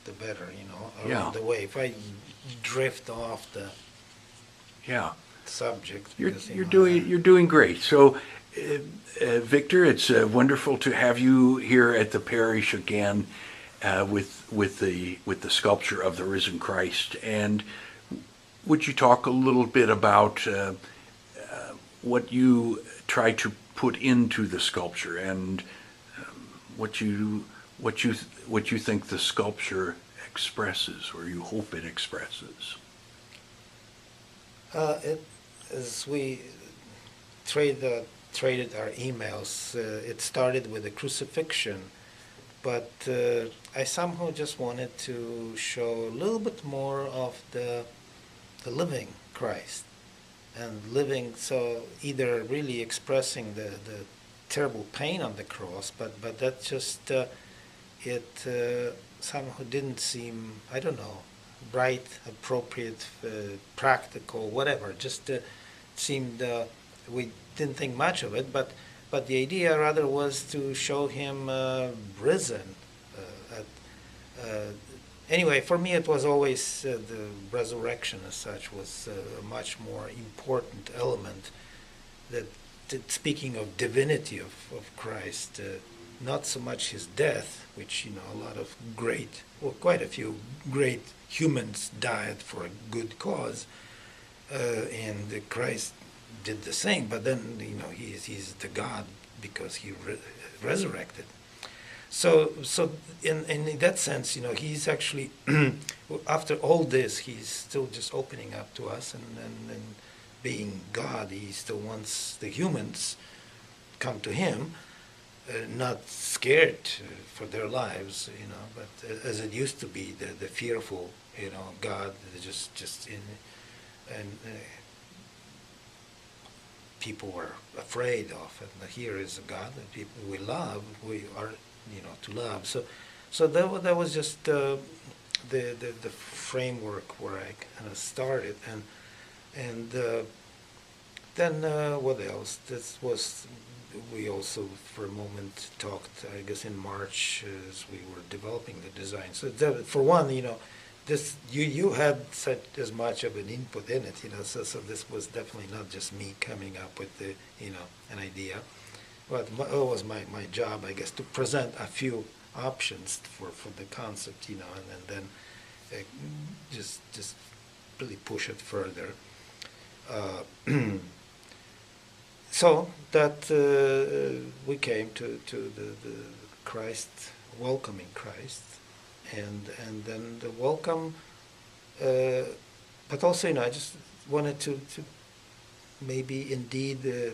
the better, Yeah, around the way. If I drift off the yeah. subject, You're because, you're doing you're doing great. So, Victor, it's wonderful to have you here at the parish again with the sculpture of the risen Christ. And would you talk a little bit about what you try to put into the sculpture and what you what you what you think the sculpture expresses, or you hope it expresses? it, as we trade, traded our emails, it started with the crucifixion, but I somehow just wanted to show a little bit more of the living Christ, and living, so either really expressing the terrible pain on the cross, but that just it somehow didn't seem, I don't know, right, appropriate, practical, whatever. Just seemed, we didn't think much of it, but the idea rather was to show him risen. Anyway, for me it was always the resurrection as such was a much more important element. That speaking of divinity of Christ, not so much his death, which a lot of great, well, quite a few great humans died for a good cause, and Christ did the same. But then he's the God because he resurrected. So in that sense, he's actually after all this, he's still just opening up to us, and being God, he still wants the humans come to him, not scared for their lives, but as it used to be, the fearful, God, just in, and people were afraid of. And here is a God that people we love, we are, to love. So that was just the framework where I kind of started, and then what else? This was, we also for a moment talked, I guess, in March as we were developing the design. So that, for one, this you had such as much of an input in it, So this was definitely not just me coming up with the an idea. But it was my job, I guess, to present a few options for the concept, and then just really push it further. So that we came to the Christ, welcoming Christ, and then the welcome, but also, I just wanted to maybe indeed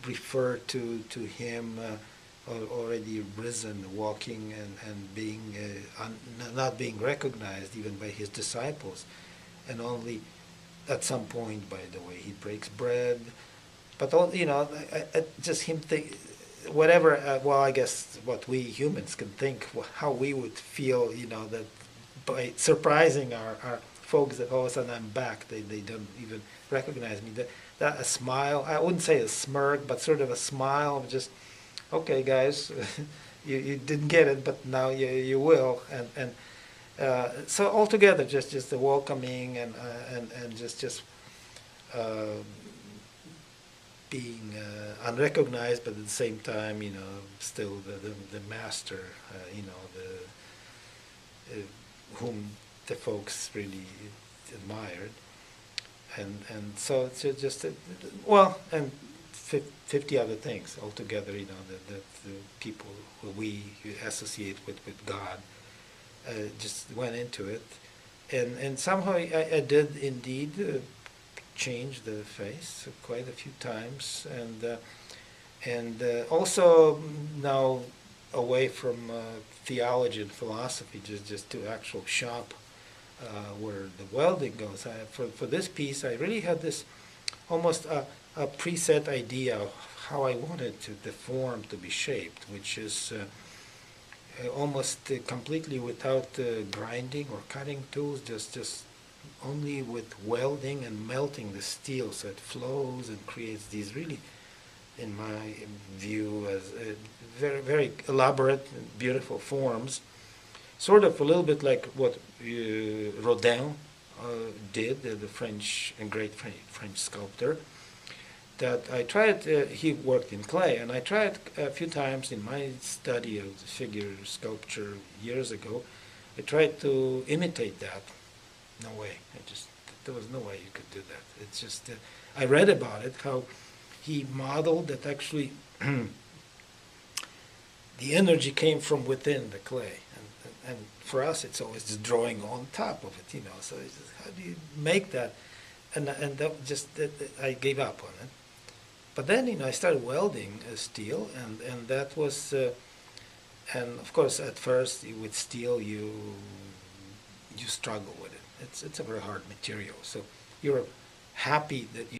refer to him already risen, walking, and being not being recognized even by his disciples, and only at some point, by the way, he breaks bread. But all, just him think, whatever. Well, I guess what we humans can think, how we would feel, that by surprising our folks, that all of a sudden I'm back. They don't even recognize me. That a smile. I wouldn't say a smirk, but sort of a smile of just, okay, guys, you didn't get it, but now you will, and. So altogether, just the welcoming and just being unrecognized, but at the same time, still the master, whom the folks really admired, and so it's just well, and 50 other things altogether, that the people who we associate with God. Just went into it, and somehow I did indeed change the face quite a few times, and also now away from theology and philosophy, just to actual shop where the welding goes. For this piece, I really had this almost a preset idea of how I wanted the form to be shaped, which is. Almost completely without grinding or cutting tools, just only with welding and melting the steel, so it flows and creates these really, in my view, as very very elaborate and beautiful forms. sort of a little bit like what Rodin did, the French and great French sculptor. That I tried. He worked in clay, and I tried a few times in my study of the figure sculpture years ago. I tried to imitate that. No way. There was no way you could do that. It's just I read about it how he modeled that actually the energy came from within the clay, and for us it's always just drawing on top of it, So it's just, how do you make that? And that just I gave up on it. But then I started welding steel, and that was, and of course at first with steel you struggle with it. It's a very hard material, so you're happy that you